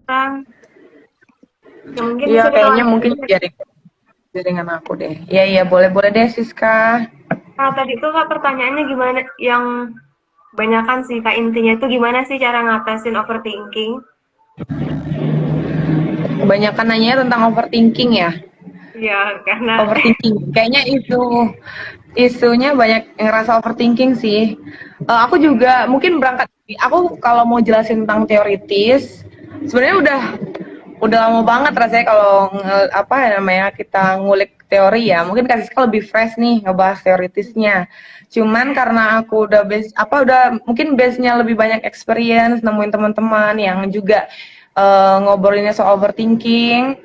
Kang. Ya, mungkin Iya, bisa kita kayaknya lanjut mungkin aja. jaringan aku deh. Iya, iya, boleh-boleh deh, Siska. Nah, tadi tuh Kak pertanyaannya gimana yang banyakan sih Kak intinya tuh gimana sih cara ngatasin overthinking? Kebanyakan nanya tentang overthinking ya. Ya, karena Overthinking. Kayaknya isunya banyak yang ngerasa overthinking sih. Aku juga mungkin berangkat. Aku kalau mau jelasin tentang teoritis, sebenarnya udah lama banget rasanya kalau apa namanya kita ngulik teori ya. Mungkin Kak lebih fresh nih ngebahas teoritisnya. Cuman karena aku udah mungkin base-nya lebih banyak experience, nemuin teman-teman yang juga ngobrolinnya soal overthinking,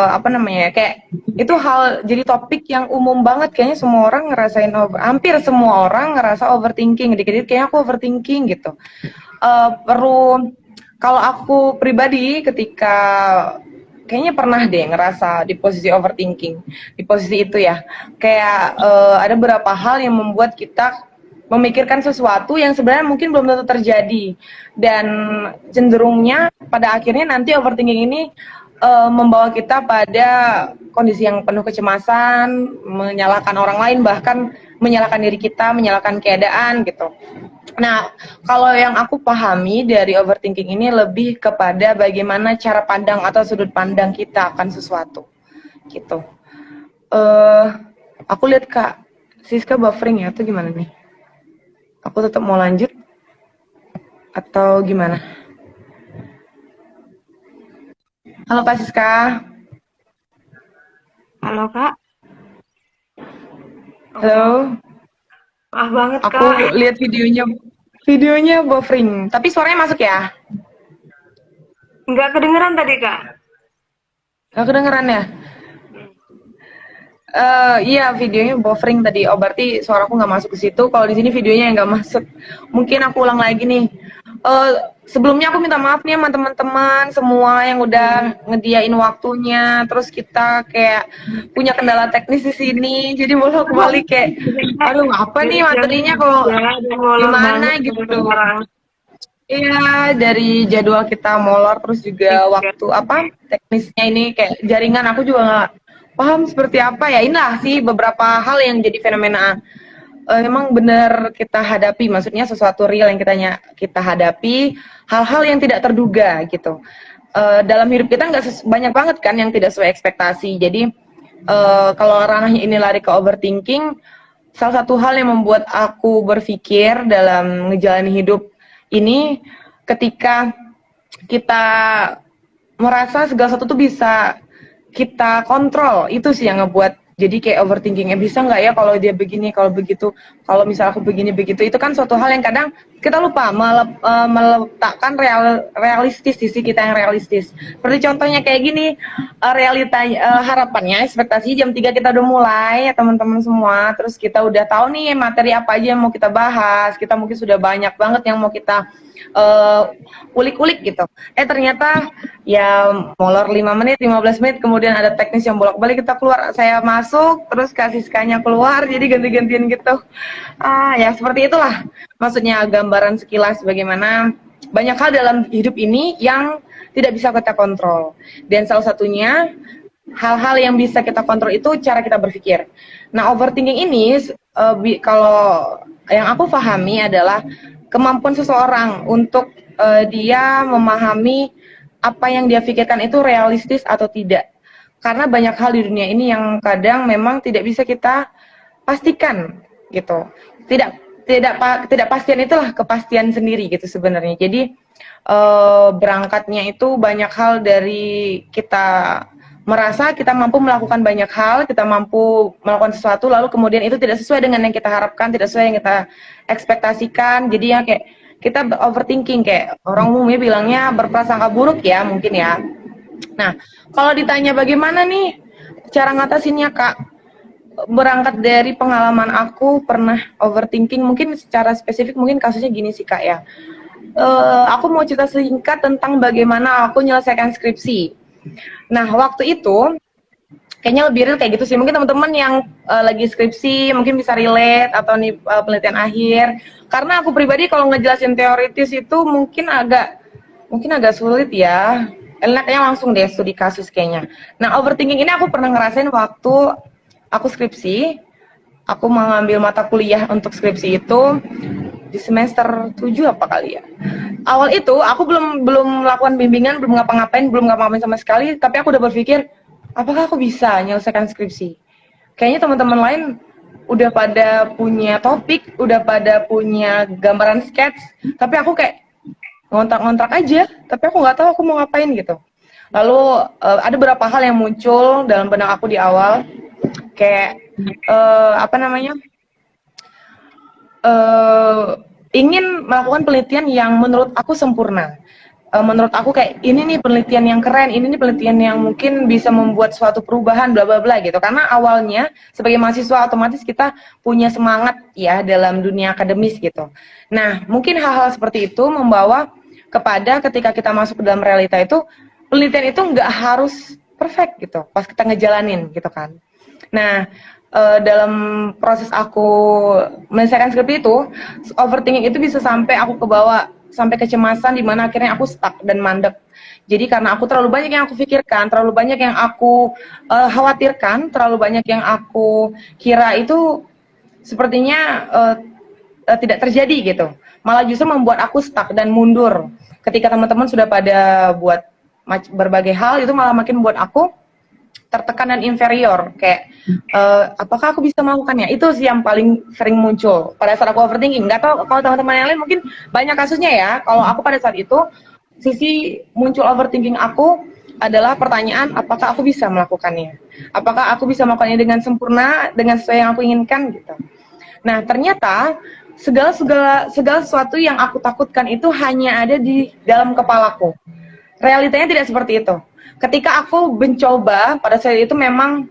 apa namanya kayak itu hal jadi topik yang umum banget, kayaknya semua orang hampir semua orang ngerasa overthinking, dikit-dikit kayaknya aku overthinking gitu. Perlu Kalau aku pribadi ketika kayaknya pernah deh ngerasa di posisi overthinking, di posisi itu ya, kayak ada beberapa hal yang membuat kita memikirkan sesuatu yang sebenarnya mungkin belum tentu terjadi, dan cenderungnya pada akhirnya nanti overthinking ini membawa kita pada kondisi yang penuh kecemasan, menyalahkan orang lain, bahkan menyalahkan diri kita, menyalahkan keadaan gitu. Nah, kalau yang aku pahami dari overthinking ini lebih kepada bagaimana cara pandang atau sudut pandang kita akan sesuatu, gitu. Eh, aku lihat Kak Siska buffering ya, atau gimana nih? Aku tetap mau lanjut atau gimana? Halo Kak Siska, halo Kak. Oh, halo. maaf banget Aku Kak. lihat videonya buffering, tapi suaranya masuk ya? Nggak kedengeran tadi Kak. Gak kedengeran ya? Iya, videonya buffering tadi. Oh, berarti suaraku nggak masuk ke situ. Kalau di sini videonya yang nggak masuk. Mungkin aku ulang lagi nih. Eh, Sebelumnya aku minta maaf nih sama teman-teman semua yang udah ngediain waktunya. Terus kita kayak punya kendala teknis di sini. Jadi bolak-balik kayak, Kak, aduh apa dari nih jam materinya 3 kok udah molor banget gimana sampai gitu. sekarang. Iya, dari jadwal kita molor, terus juga Iya. waktu apa teknisnya ini kayak jaringan aku juga nggak paham seperti apa ya. Inilah sih beberapa hal yang jadi fenomena emang benar kita hadapi. Maksudnya sesuatu real yang kita hadapi, hal-hal yang tidak terduga gitu. Dalam hidup kita nggak banyak banget kan yang tidak sesuai ekspektasi. Jadi kalau ranahnya ini lari ke overthinking, salah satu hal yang membuat aku berpikir dalam menjalani hidup ini ketika kita merasa segala sesuatu tuh bisa kita kontrol, itu sih yang ngebuat jadi kayak overthinkingnya, bisa nggak ya kalau dia begini, kalau begitu, kalau misal aku begini begitu, itu kan suatu hal yang kadang kita lupa meletakkan realistis, sisi kita yang realistis. Seperti contohnya kayak gini, realita harapannya ekspektasi jam 3 kita udah mulai ya teman-teman semua, terus kita udah tahu nih materi apa aja yang mau kita bahas, kita mungkin sudah banyak banget yang mau kita ulik-ulik gitu. Ternyata ya molor 5 menit, 15 menit, kemudian ada teknis yang bolak-balik, kita keluar, saya masuk, terus kasih skanya keluar, jadi ganti-gantian gitu. Ya seperti itulah. Maksudnya gambaran sekilas bagaimana banyak hal dalam hidup ini yang tidak bisa kita kontrol. Dan salah satunya hal-hal yang bisa kita kontrol itu cara kita berpikir. Nah, overthinking ini kalau yang aku pahami adalah kemampuan seseorang untuk dia memahami apa yang dia pikirkan itu realistis atau tidak. Karena banyak hal di dunia ini yang kadang memang tidak bisa kita pastikan gitu. Tidak tidak pastian itulah kepastian sendiri gitu sebenarnya. Jadi berangkatnya itu banyak hal dari kita merasa kita mampu melakukan banyak hal, kita mampu melakukan sesuatu, lalu kemudian itu tidak sesuai dengan yang kita harapkan, tidak sesuai yang kita ekspektasikan. Jadi ya kayak kita overthinking, kayak orang umumnya bilangnya berprasangka buruk ya mungkin ya. Nah, kalau ditanya bagaimana nih cara ngatasinnya Kak, berangkat dari pengalaman aku pernah overthinking, mungkin secara spesifik mungkin kasusnya gini sih Kak ya. Aku mau cerita singkat tentang bagaimana aku menyelesaikan skripsi. Nah, waktu itu kayaknya lebih real kayak gitu sih. Mungkin teman-teman yang lagi skripsi mungkin bisa relate, atau nih penelitian akhir. Karena aku pribadi kalau ngejelasin teoritis itu mungkin agak mungkin agak sulit ya. Enaknya langsung deh studi kasus kayaknya. Nah, overthinking ini aku pernah ngerasain waktu aku skripsi. Aku mengambil mata kuliah untuk skripsi itu di semester 7 apa kali ya. Awal itu aku belum melakukan bimbingan, belum ngapa-ngapain sama sekali, tapi aku udah berpikir, apakah aku bisa menyelesaikan skripsi? Kayaknya teman-teman lain udah pada punya topik, udah pada punya gambaran sketch, tapi aku kayak ngontrak-ngontrak aja, tapi aku nggak tahu aku mau ngapain gitu. Lalu ada beberapa hal yang muncul dalam benak aku di awal, kayak apa namanya, ingin melakukan penelitian yang menurut aku sempurna. Menurut aku kayak ini nih penelitian yang keren, ini nih penelitian yang mungkin bisa membuat suatu perubahan bla bla bla gitu. Karena awalnya sebagai mahasiswa otomatis kita punya semangat ya dalam dunia akademis gitu. Nah, mungkin hal-hal seperti itu membawa kepada ketika kita masuk ke dalam realita itu, penelitian itu nggak harus perfect gitu pas kita ngejalanin gitu kan. Nah, dalam proses aku menyelesaikan skripsi itu, overthinking itu bisa sampai aku kebawa sampai kecemasan di mana akhirnya aku stuck dan mandek. Jadi karena aku terlalu banyak yang aku pikirkan, terlalu banyak yang aku khawatirkan, terlalu banyak yang aku kira itu sepertinya tidak terjadi gitu. Malah justru membuat aku stuck dan mundur. Ketika teman-teman sudah pada buat berbagai hal, itu malah makin membuat aku tertekan dan inferior. Kayak, apakah aku bisa melakukannya? Itu sih yang paling sering muncul pada saat aku overthinking. Nggak tahu kalau teman-teman yang lain mungkin banyak kasusnya ya. Kalau aku pada saat itu, sisi muncul overthinking aku adalah pertanyaan, apakah aku bisa melakukannya? Apakah aku bisa melakukannya dengan sempurna, dengan sesuai yang aku inginkan gitu. Nah, ternyata segala sesuatu yang aku takutkan itu hanya ada di dalam kepalaku. Realitanya tidak seperti itu. Ketika aku mencoba, pada saat itu memang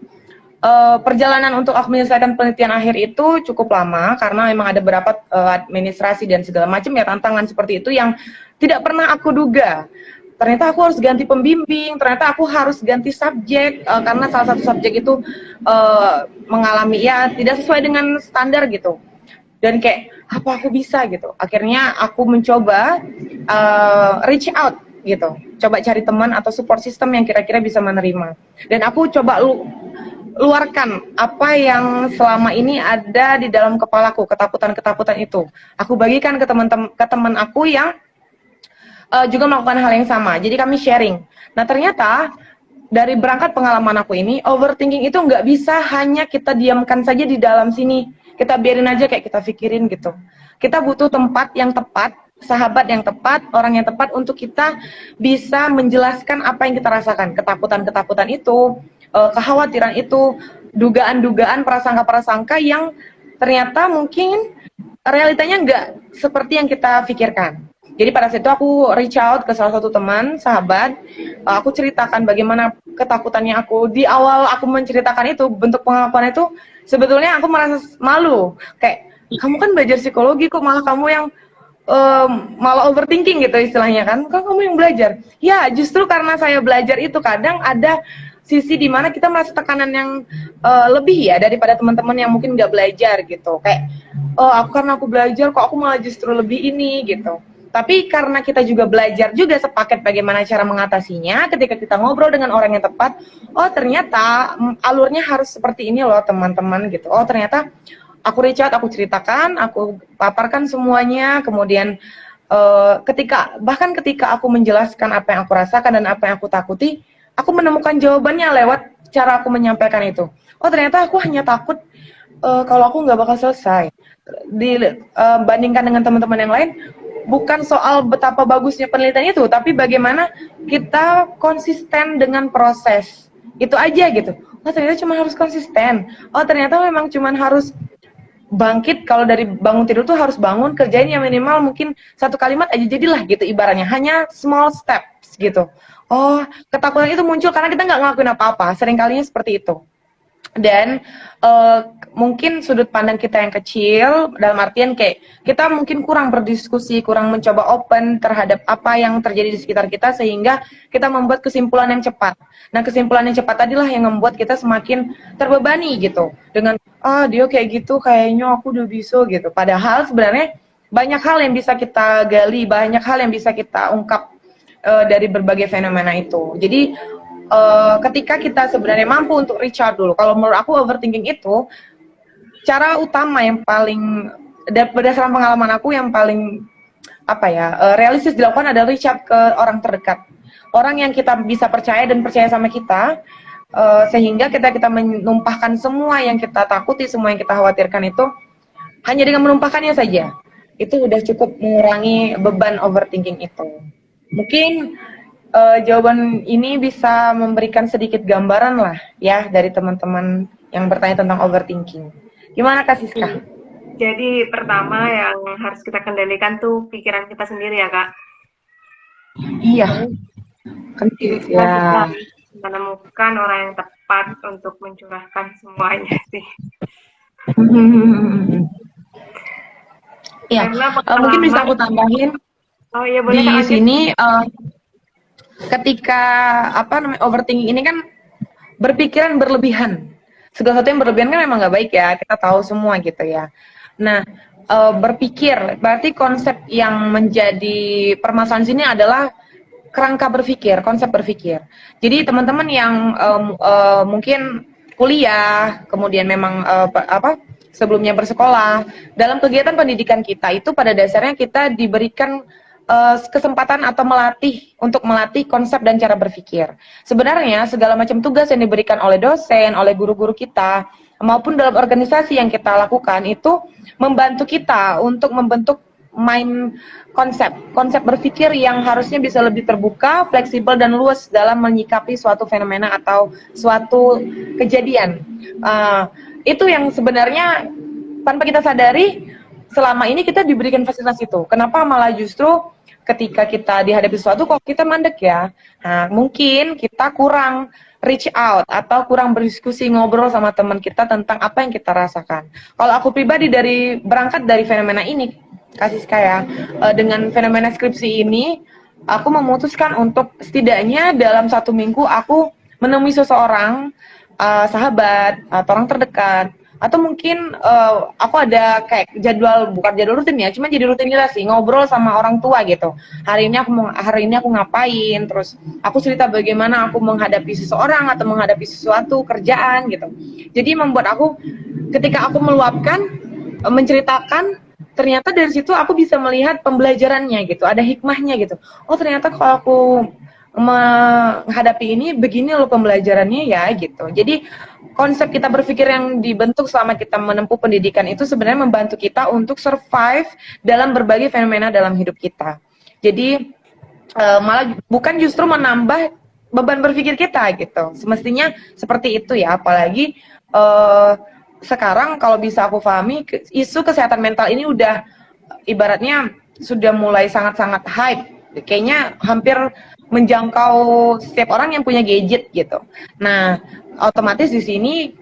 perjalanan untuk aku menyelesaikan penelitian akhir itu cukup lama, karena memang ada beberapa administrasi dan segala macam ya tantangan seperti itu yang tidak pernah aku duga. Ternyata aku harus ganti pembimbing, ternyata aku harus ganti subjek, karena salah satu subjek itu mengalami ya tidak sesuai dengan standar gitu. Dan kayak, apa aku bisa gitu. Akhirnya aku mencoba reach out gitu. Coba cari teman atau support system yang kira-kira bisa menerima. Dan aku coba luarkan apa yang selama ini ada di dalam kepalaku, ketakutan-ketakutan itu. Aku bagikan ke teman aku yang juga melakukan hal yang sama. Jadi kami sharing. Nah, ternyata dari berangkat pengalaman aku ini, overthinking itu nggak bisa hanya kita diamkan saja di dalam sini. Kita biarin aja kayak kita pikirin gitu. Kita butuh tempat yang tepat, sahabat yang tepat, orang yang tepat untuk kita bisa menjelaskan apa yang kita rasakan. Ketakutan-ketakutan itu, kekhawatiran itu, dugaan-dugaan, prasangka-prasangka yang ternyata mungkin realitanya nggak seperti yang kita pikirkan. Jadi pada saat itu aku reach out ke salah satu teman, sahabat, aku ceritakan bagaimana ketakutannya aku. Di awal aku menceritakan itu, bentuk pengakuan itu, sebetulnya aku merasa malu. Kayak, kamu kan belajar psikologi kok malah kamu yang malah overthinking gitu istilahnya kan. Kok kamu yang belajar? Ya justru karena saya belajar itu kadang ada sisi di mana kita merasa tekanan yang lebih ya daripada teman-teman yang mungkin nggak belajar gitu. Kayak, karena aku belajar kok aku malah justru lebih ini gitu. Tapi karena kita juga belajar juga sepaket bagaimana cara mengatasinya, ketika kita ngobrol dengan orang yang tepat, oh ternyata alurnya harus seperti ini loh teman-teman gitu. Oh ternyata aku reach out, aku ceritakan, aku paparkan semuanya, kemudian bahkan ketika aku menjelaskan apa yang aku rasakan dan apa yang aku takuti, aku menemukan jawabannya lewat cara aku menyampaikan itu. Oh ternyata aku hanya takut kalau aku nggak bakal selesai. Bandingkan dengan teman-teman yang lain, bukan soal betapa bagusnya penelitian itu, tapi bagaimana kita konsisten dengan proses. Itu aja gitu. Oh ternyata cuma harus konsisten. Oh ternyata memang cuma harus bangkit, kalau dari bangun tidur tuh harus bangun, kerjain yang minimal mungkin satu kalimat aja jadilah gitu ibaratnya. Hanya small steps gitu. Oh ketakutan itu muncul karena kita nggak ngelakuin apa-apa. Seringkalinya seperti itu. Dan mungkin sudut pandang kita yang kecil, dalam artian kayak kita mungkin kurang berdiskusi, kurang mencoba open terhadap apa yang terjadi di sekitar kita, sehingga kita membuat kesimpulan yang cepat. Nah kesimpulan yang cepat tadilah yang membuat kita semakin terbebani gitu, dengan dia kayak gitu, kayaknya aku udah bisa gitu. Padahal sebenarnya banyak hal yang bisa kita gali, banyak hal yang bisa kita ungkap dari berbagai fenomena itu. Jadi ketika kita sebenarnya mampu untuk reach out dulu. Kalau menurut aku overthinking itu cara utama yang paling berdasarkan pengalaman aku yang paling realistis dilakukan adalah reach out ke orang terdekat, orang yang kita bisa percaya dan percaya sama kita, sehingga kita menumpahkan semua yang kita takuti, semua yang kita khawatirkan itu hanya dengan menumpahkannya saja, itu udah cukup mengurangi beban overthinking itu. Mungkin jawaban ini bisa memberikan sedikit gambaran lah ya dari teman-teman yang bertanya tentang overthinking. Gimana Kak Siska? Jadi pertama yang harus kita kendalikan tuh pikiran kita sendiri ya Kak. Iya. Kan ya. Menemukan orang yang tepat untuk mencurahkan semuanya sih. Iya. Mungkin bisa aku tambahin. Oh iya boleh. Di sini ketika overthinking ini kan berpikiran berlebihan. Segala sesuatu yang berlebihan kan memang nggak baik ya, kita tahu semua gitu ya. Nah, berpikir, berarti konsep yang menjadi permasalahan sini adalah kerangka berpikir, konsep berpikir. Jadi teman-teman yang mungkin kuliah, kemudian memang sebelumnya bersekolah, dalam kegiatan pendidikan kita itu pada dasarnya kita diberikan kesempatan atau melatih konsep dan cara berpikir. Sebenarnya segala macam tugas yang diberikan oleh dosen, oleh guru-guru kita, maupun dalam organisasi yang kita lakukan itu membantu kita untuk membentuk konsep berpikir yang harusnya bisa lebih terbuka, fleksibel dan luas dalam menyikapi suatu fenomena atau suatu kejadian. Itu yang sebenarnya tanpa kita sadari selama ini kita diberikan fasilitas itu. Kenapa malah justru ketika kita dihadapi sesuatu kok kita mandek ya? Nah, mungkin kita kurang reach out atau kurang berdiskusi ngobrol sama teman kita tentang apa yang kita rasakan. Kalau aku pribadi berangkat dari fenomena ini, Kak Siska ya, dengan fenomena skripsi ini, aku memutuskan untuk setidaknya dalam 1 minggu aku menemui seseorang, sahabat atau orang terdekat. Atau mungkin aku ada kayak bukan jadwal rutin ya, cuma jadi rutinitas sih, ngobrol sama orang tua gitu. Hari ini aku ngapain, terus aku cerita bagaimana aku menghadapi seseorang atau menghadapi sesuatu kerjaan gitu. Jadi membuat aku ketika aku meluapkan, menceritakan, ternyata dari situ aku bisa melihat pembelajarannya gitu, ada hikmahnya gitu. Oh ternyata kalau aku menghadapi ini begini loh pembelajarannya ya gitu. Jadi konsep kita berpikir yang dibentuk selama kita menempuh pendidikan itu sebenarnya membantu kita untuk survive dalam berbagai fenomena dalam hidup kita. Jadi malah bukan justru menambah beban berpikir kita gitu. Semestinya seperti itu ya, apalagi sekarang kalau bisa aku pahami isu kesehatan mental ini udah ibaratnya sudah mulai sangat-sangat hype. Kayaknya hampir menjangkau setiap orang yang punya gadget gitu. Nah, otomatis di sini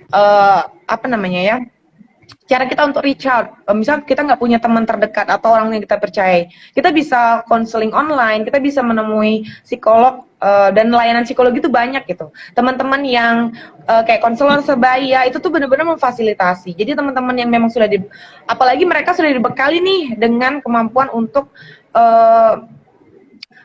cara kita untuk reach out, misal kita nggak punya teman terdekat atau orang yang kita percaya, kita bisa konseling online, kita bisa menemui psikolog dan layanan psikologi itu banyak gitu. Teman-teman yang kayak konselor sebaya itu tuh benar-benar memfasilitasi. Jadi teman-teman yang memang apalagi mereka sudah dibekali nih dengan kemampuan untuk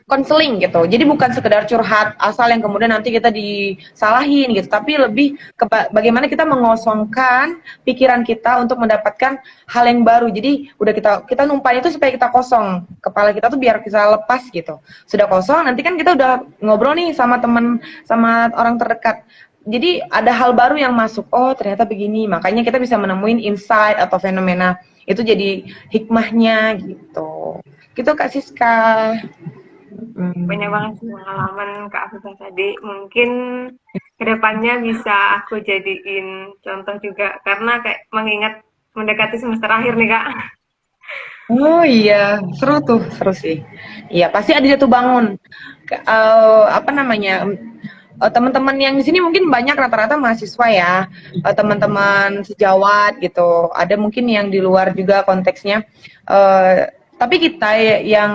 konseling gitu. Jadi bukan sekedar curhat asal yang kemudian nanti kita disalahin gitu, tapi lebih ke bagaimana kita mengosongkan pikiran kita untuk mendapatkan hal yang baru. Jadi udah kita numpahin itu supaya kita kosong. Kepala kita tuh biar bisa lepas gitu. Sudah kosong, nanti kan kita udah ngobrol nih sama teman, sama orang terdekat. Jadi ada hal baru yang masuk. Oh, ternyata begini. Makanya kita bisa menemuin insight atau fenomena. Itu jadi hikmahnya gitu. Gitu Kak Siska. Banyak banget pengalaman Kak Afifah tadi. Mungkin kedepannya bisa aku jadiin contoh juga, karena kayak mengingat mendekati semester akhir nih Kak. Oh iya, seru sih. Iya, pasti ada jatuh bangun. Teman-teman yang di sini mungkin banyak rata-rata mahasiswa ya, teman-teman sejawat gitu. Ada mungkin yang di luar juga konteksnya. Tapi kita yang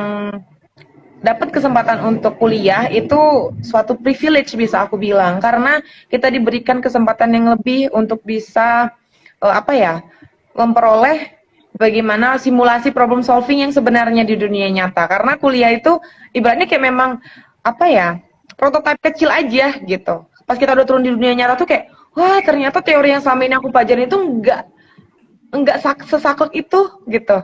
dapat kesempatan untuk kuliah itu suatu privilege bisa aku bilang, karena kita diberikan kesempatan yang lebih untuk bisa memperoleh bagaimana simulasi problem solving yang sebenarnya di dunia nyata. Karena kuliah itu ibaratnya kayak memang apa ya, prototipe kecil aja gitu. Pas kita udah turun di dunia nyata tuh kayak, wah ternyata teori yang selama ini aku pelajarin itu enggak sesakit itu gitu.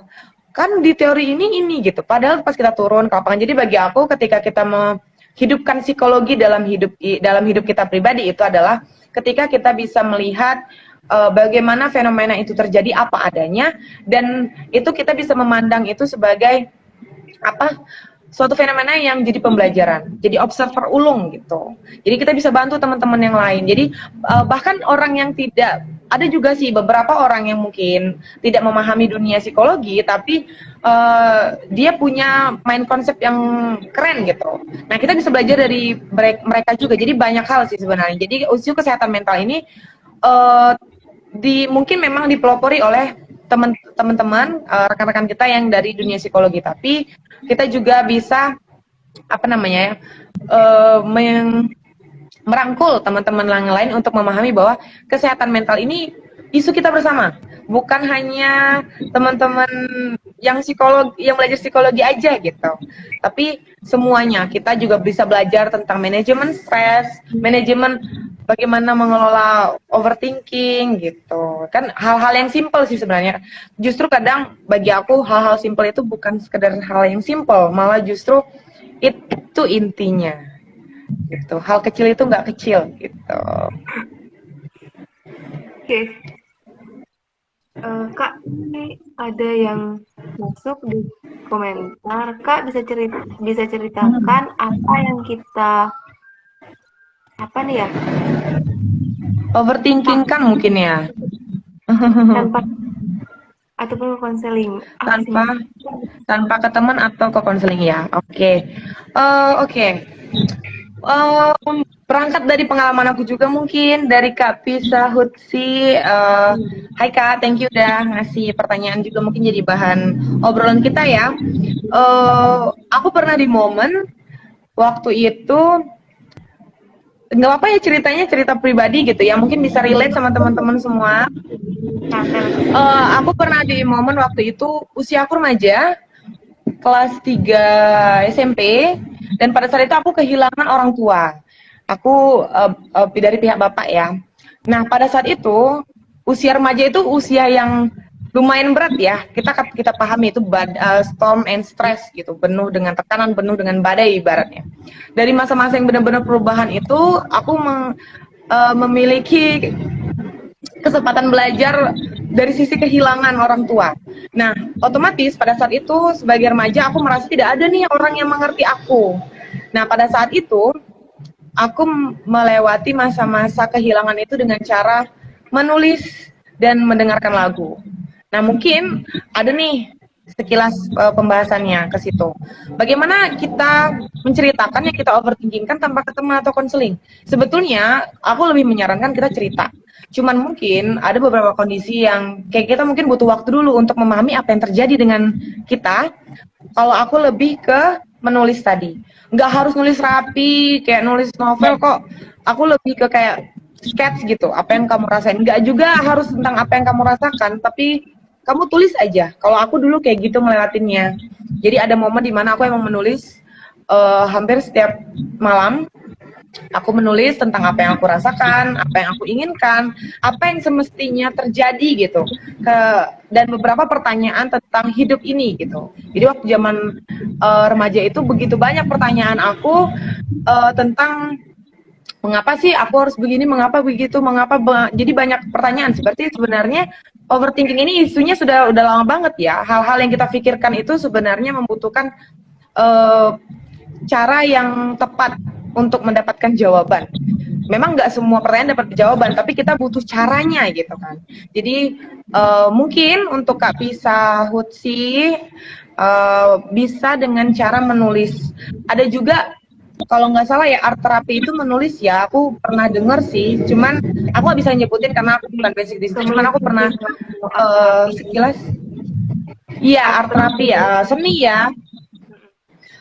Kan di teori ini gitu. Padahal pas kita turun ke lapangan. Jadi bagi aku ketika kita menghidupkan psikologi dalam hidup kita pribadi itu adalah ketika kita bisa melihat bagaimana fenomena itu terjadi apa adanya, dan itu kita bisa memandang itu sebagai apa, suatu fenomena yang jadi pembelajaran, jadi observer ulung gitu. Jadi kita bisa bantu teman-teman yang lain. Jadi bahkan orang yang tidak, ada juga sih beberapa orang yang mungkin tidak memahami dunia psikologi, tapi dia punya main konsep yang keren gitu. Nah kita bisa belajar dari mereka juga. Jadi banyak hal sih sebenarnya. Jadi isu kesehatan mental ini mungkin memang dipelopori oleh teman-teman rekan-rekan kita yang dari dunia psikologi, tapi kita juga bisa apa namanya ya, merangkul teman-teman yang lain untuk memahami bahwa kesehatan mental ini isu kita bersama, bukan hanya teman-teman yang belajar psikologi aja gitu, tapi semuanya. Kita juga bisa belajar tentang manajemen stres, manajemen bagaimana mengelola overthinking gitu. Kan hal-hal yang simpel sih sebenarnya. Justru kadang bagi aku hal-hal simpel itu bukan sekedar hal yang simpel, malah justru itu intinya. Gitu. Hal kecil itu nggak kecil gitu. Oke. Kak, ini ada yang masuk di komentar. Kak bisa ceritakan apa yang kita nih ya? Overthinking kan mungkin ya. Tanpa ataupun konseling. Tanpa ke teman atau ke konseling ya. Oke. Berangkat dari pengalaman aku juga mungkin dari Kak Pisa Hutsi. Hai Kak, thank you udah ngasih pertanyaan juga, mungkin jadi bahan obrolan kita ya. Aku pernah di momen waktu itu, nggak apa ya ceritanya, cerita pribadi gitu ya, mungkin bisa relate sama teman-teman semua. Aku pernah di momen waktu itu usia aku remaja, kelas 3 SMP, dan pada saat itu aku kehilangan orang tua. Aku dari pihak bapak ya. Nah pada saat itu usia remaja itu usia yang lumayan berat ya. Kita pahami itu storm and stress gitu, penuh dengan tekanan, penuh dengan badai ibaratnya. Dari masa-masa yang benar-benar perubahan itu, aku memiliki kesempatan belajar dari sisi kehilangan orang tua. Nah, otomatis pada saat itu sebagai remaja aku merasa tidak ada nih orang yang mengerti aku. Nah, pada saat itu aku melewati masa-masa kehilangan itu dengan cara menulis dan mendengarkan lagu. Nah, mungkin ada nih sekilas pembahasannya ke situ. Bagaimana kita menceritakan yang kita overthinkingkan tanpa ke teman atau konseling? Sebetulnya aku lebih menyarankan kita cerita. Cuman mungkin ada beberapa kondisi yang kayak kita mungkin butuh waktu dulu untuk memahami apa yang terjadi dengan kita. Kalau aku lebih ke menulis tadi. Nggak harus nulis rapi, kayak nulis novel kok. Aku lebih ke kayak sketch gitu, apa yang kamu rasain. Nggak juga harus tentang apa yang kamu rasakan, tapi kamu tulis aja. Kalau aku dulu kayak gitu ngelewatinnya. Jadi ada momen dimana aku emang menulis hampir setiap malam. Aku menulis tentang apa yang aku rasakan, apa yang aku inginkan, apa yang semestinya terjadi gitu. Dan beberapa pertanyaan tentang hidup ini gitu. Jadi waktu zaman remaja itu begitu banyak pertanyaan aku tentang mengapa sih aku harus begini, mengapa begitu, jadi banyak pertanyaan. Seperti sebenarnya overthinking ini isunya udah lama banget ya. Hal-hal yang kita pikirkan itu sebenarnya membutuhkan cara yang tepat untuk mendapatkan jawaban. Memang nggak semua pertanyaan dapat jawaban, tapi kita butuh caranya gitu kan. Jadi mungkin untuk Kak Pisa Hutsi bisa dengan cara menulis. Ada juga kalau nggak salah ya art terapi itu menulis ya. Aku pernah dengar sih, cuman aku nggak bisa nyebutin karena aku bukan basic di situ. Cuman aku pernah sekilas. Iya art terapi ya, seni ya.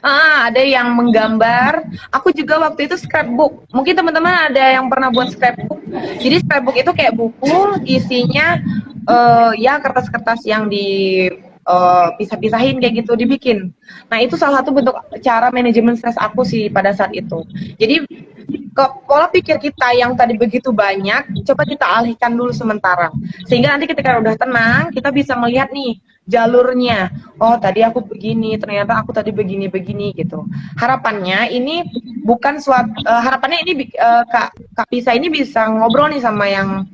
Ada yang menggambar. Aku juga waktu itu scrapbook. Mungkin teman-teman ada yang pernah buat scrapbook. Jadi scrapbook itu kayak buku, isinya ya kertas-kertas yang pisah-pisahin kayak gitu, dibikin. Nah, itu salah satu bentuk cara manajemen stres aku sih pada saat itu. Jadi ke pola pikir kita yang tadi begitu banyak, coba kita alihkan dulu sementara. Sehingga nanti ketika udah tenang, kita bisa melihat nih jalurnya. Oh, tadi aku begini, ternyata aku tadi begini-begini gitu. Harapannya ini bukan harapannya ini Kak Pisa ini bisa ngobrol nih sama yang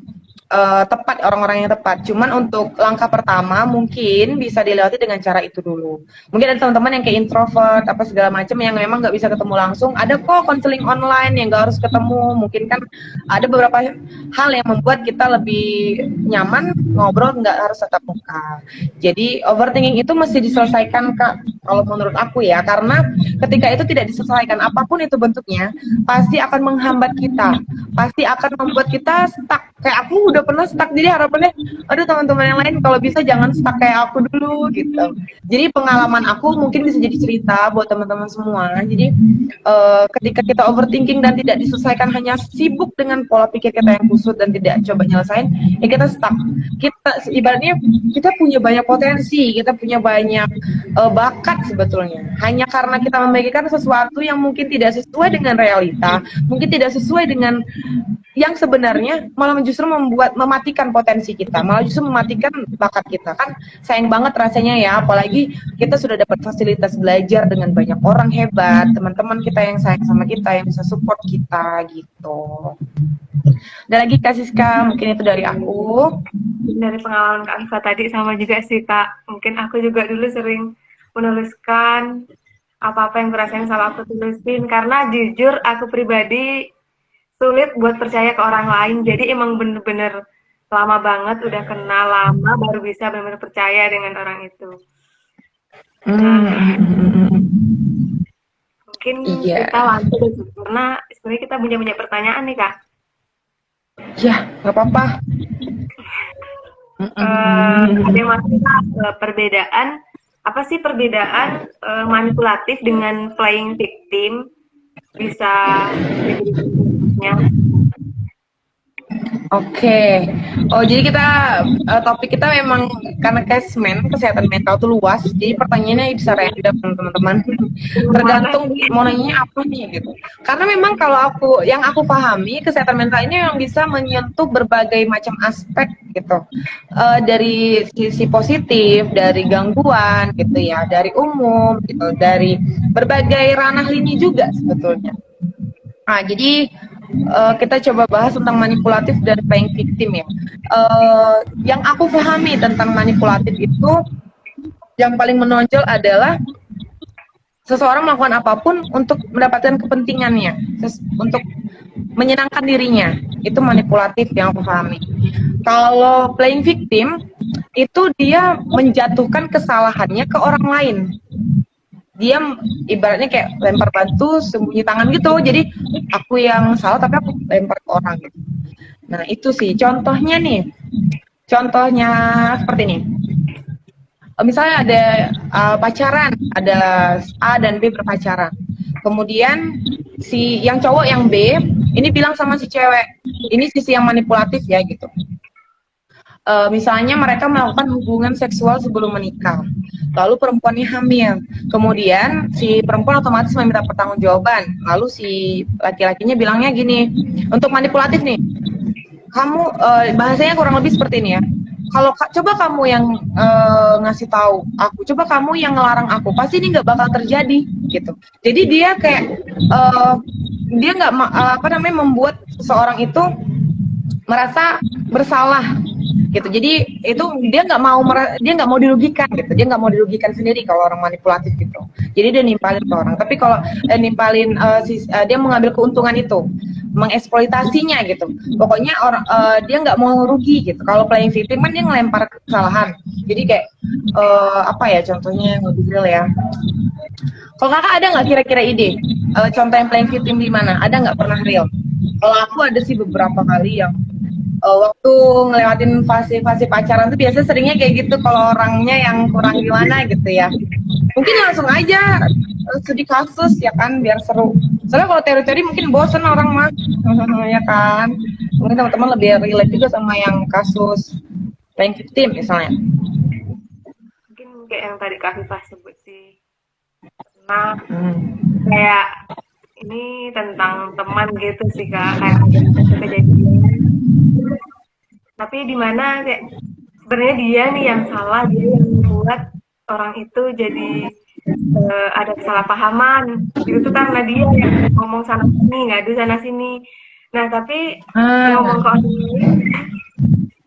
tepat, orang-orang yang tepat. Cuman untuk langkah pertama mungkin bisa dilewati dengan cara itu dulu. Mungkin ada teman-teman yang kayak introvert apa segala macam yang memang nggak bisa ketemu langsung. Ada kok konseling online yang nggak harus ketemu. Mungkin kan ada beberapa hal yang membuat kita lebih nyaman ngobrol nggak harus tatap muka. Jadi overthinking itu mesti diselesaikan, Kak. Kalau menurut aku ya, karena ketika itu tidak diselesaikan apapun itu bentuknya, pasti akan menghambat kita, pasti akan membuat kita stuck. Kayak aku udah pernah stuck, jadi harapannya aduh teman-teman yang lain kalau bisa jangan stuck kayak aku dulu gitu. Jadi pengalaman aku mungkin bisa jadi cerita buat teman-teman semua. Jadi ketika kita overthinking dan tidak diselesaikan, hanya sibuk dengan pola pikir kita yang kusut dan tidak coba nyelesain, ya kita stuck. Kita ibaratnya kita punya banyak potensi, kita punya banyak bakat sebetulnya. Hanya karena kita membagikan sesuatu yang mungkin tidak sesuai dengan realita, mungkin tidak sesuai dengan yang sebenarnya, malah justru mematikan potensi kita, malah justru mematikan bakat kita. Kan sayang banget rasanya ya, apalagi kita sudah dapat fasilitas belajar dengan banyak orang hebat, teman-teman kita yang sayang sama kita, yang bisa support kita gitu. Dan lagi Kak Siska, mungkin itu dari aku. Dari pengalaman Kak Viva tadi sama juga sih Kak, mungkin aku juga dulu sering menuliskan apa-apa yang berasain sama aku tulisin, karena jujur aku pribadi sulit buat percaya ke orang lain. Jadi emang bener-bener lama banget, udah kenal lama baru bisa bener-bener percaya dengan orang itu. Nah, mungkin kita lanjut karena sebenarnya kita punya pertanyaan nih Kak. Ya, nggak apa-apa. Ada yang masih perbedaan, apa sih perbedaan manipulatif dengan playing victim? Bisa ya. Oke. Oh, jadi kita topik kita memang karena kesehatan mental itu luas. Jadi pertanyaannya bisa random teman-teman. Tergantung mau nanya apa nih gitu. Karena memang kalau yang aku pahami, kesehatan mental ini yang bisa menyentuh berbagai macam aspek gitu. Dari sisi positif, dari gangguan gitu ya, dari umum gitu, dari berbagai ranah lini juga sebetulnya. Nah, jadi kita coba bahas tentang manipulatif dan playing victim ya. Yang aku pahami tentang manipulatif itu, yang paling menonjol adalah seseorang melakukan apapun untuk mendapatkan kepentingannya, untuk menyenangkan dirinya. Itu manipulatif yang aku pahami. Kalau playing victim, itu dia menjatuhkan kesalahannya ke orang lain. Dia ibaratnya kayak lempar batu sembunyi tangan gitu, jadi aku yang salah tapi aku lempar ke orang gitu. Nah itu sih contohnya seperti ini. Misalnya ada pacaran, ada A dan B berpacaran, kemudian si yang cowok yang B ini bilang sama si cewek, ini sisi yang manipulatif ya gitu. Misalnya mereka melakukan hubungan seksual sebelum menikah, lalu perempuannya hamil, kemudian si perempuan otomatis meminta pertanggungjawaban, lalu si laki-lakinya bilangnya gini, untuk manipulatif nih, kamu bahasanya kurang lebih seperti ini ya, kalau coba kamu yang ngasih tahu aku, coba kamu yang ngelarang aku, pasti ini nggak bakal terjadi gitu. Jadi dia kayak dia nggak membuat seseorang itu merasa bersalah gitu. Jadi itu dia nggak mau dirugikan gitu. Dia nggak mau dirugikan sendiri kalau orang manipulatif gitu. Jadi dia nimpalin ke orang. Tapi kalau dia mengambil keuntungan itu, mengeksploitasinya gitu. Pokoknya dia nggak mau rugi gitu. Kalau playing victim kan dia ngelempar kesalahan. Jadi kayak apa ya contohnya yang lebih real ya. Kalau kakak ada nggak kira-kira ide contoh yang playing victim di mana? Ada nggak pernah real? Kalau aku ada sih beberapa kali yang waktu ngelewatin fase-fase pacaran tuh biasa seringnya kayak gitu kalau orangnya yang kurang gimana gitu ya. Mungkin langsung aja studi kasus ya kan biar seru. Soalnya kalau teori-teori mungkin bosen orang mah ya kan. Mungkin teman-teman lebih relate juga sama yang kasus playing victim misalnya. kayak yang tadi Kak Fifah sebut sih. Nah, Hmm. kayak ini tentang teman gitu sih Kak, kayak ada satu kejadian. Tapi di mana kayak sebenarnya dia nih yang salah, dia yang membuat orang itu jadi ada kesalahpahaman. Itu tuh karena dia yang ngomong sana sini, ngadu sana sini. Nah, tapi Ah, ngomong ke orang lain,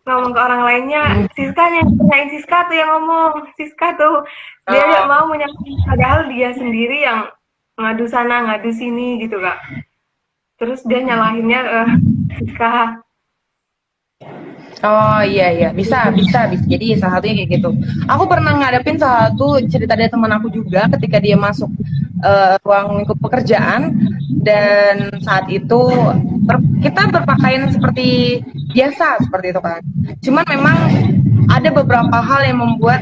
ngomong ke orang lainnya, hmm. Siska yang tanyain Siska tuh yang ngomong, Siska tuh dia nggak Oh, mau menyakiti, padahal dia sendiri yang ngadu sana, ngadu sini gitu Kak. Terus dia nyalahinnya Siska. oh iya iya bisa jadi salah satunya kayak gitu. Aku pernah ngadepin salah satu cerita dari teman aku juga ketika dia masuk ruang lingkup pekerjaan dan saat itu kita berpakaian seperti biasa seperti itu kan. Cuman memang ada beberapa hal yang membuat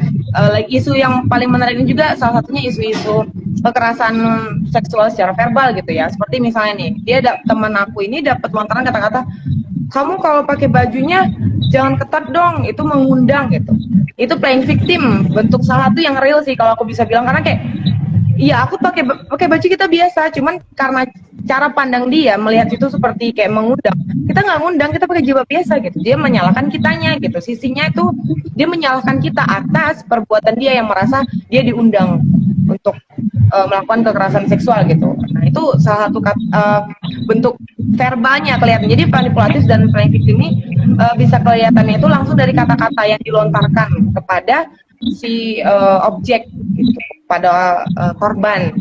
isu yang paling menarik ini juga salah satunya isu-isu kekerasan seksual secara verbal gitu ya. Seperti misalnya nih, teman aku ini dapat lontaran kata-kata, kamu kalau pakai bajunya jangan ketat dong, itu mengundang gitu. Itu playing victim, bentuk salah satu yang real sih kalau aku bisa bilang karena kayak iya aku pakai baju kita biasa, cuman karena cara pandang dia melihat itu seperti kayak mengundang. Kita nggak ngundang, kita pakai jilbab biasa gitu. Dia menyalahkan kitanya gitu. Sisinya itu dia menyalahkan kita atas perbuatan dia yang merasa dia diundang untuk melakukan kekerasan seksual gitu. Nah itu salah satu bentuk verbalnya kelihatan. Jadi manipulatif dan playing victim ini bisa kelihatannya itu langsung dari kata-kata yang dilontarkan kepada si objek gitu, pada korban.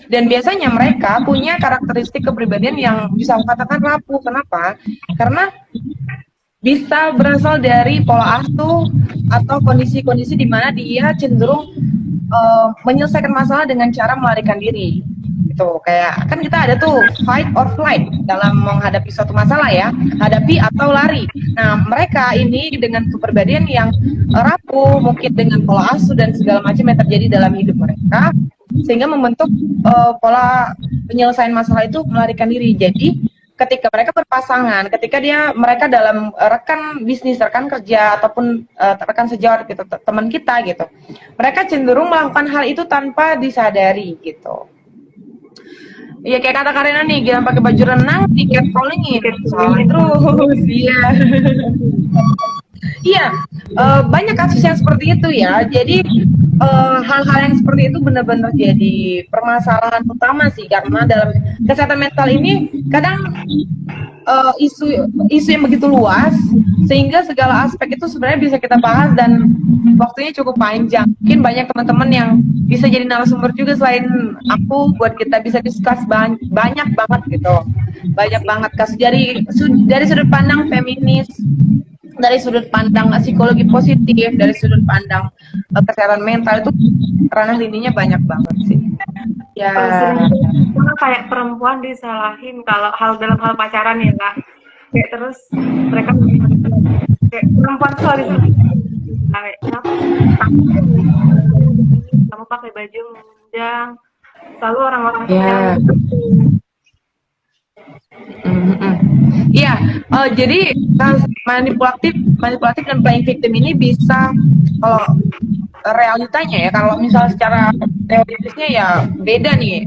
Dan biasanya mereka punya karakteristik kepribadian yang bisa aku katakan rapuh. Kenapa? Karena bisa berasal dari pola asuh atau kondisi-kondisi di mana dia cenderung menyelesaikan masalah dengan cara melarikan diri. Gitu. Kayak kan kita ada tuh fight or flight dalam menghadapi suatu masalah ya, hadapi atau lari. Nah, mereka ini dengan kepribadian yang rapuh, mungkin dengan pola asuh dan segala macam yang terjadi dalam hidup mereka, sehingga membentuk pola penyelesaian masalah itu melarikan diri. Jadi ketika mereka berpasangan, ketika mereka dalam rekan bisnis, rekan kerja ataupun rekan sejawat gitu, teman kita gitu, mereka cenderung melakukan hal itu tanpa disadari gitu. Iya kayak kata Karina nih, gila pakai baju renang, tiket callingin, salah terus, iya. Iya, banyak kasus yang seperti itu ya. Jadi hal-hal yang seperti itu benar-benar jadi permasalahan utama sih karena dalam kesehatan mental ini kadang isu yang begitu luas sehingga segala aspek itu sebenarnya bisa kita bahas dan waktunya cukup panjang. Mungkin banyak teman-teman yang bisa jadi narasumber juga selain aku buat kita bisa discuss banyak banget gitu. Banyak banget kasus dari sudut pandang feminis, dari sudut pandang psikologi positif, dari sudut pandang kesehatan mental itu ranah lininya banyak banget sih. Ya. Sering kayak perempuan disalahin kalau dalam hal pacaran ya Kak. Kayak terus mereka kayak perempuan tuh selalu kayak kenapa kamu pakai baju mengundang, selalu orang-orang Ya. Iya, jadi manipulatif dan playing victim ini bisa kalau realitanya ya, kalau misal secara teoritisnya ya beda nih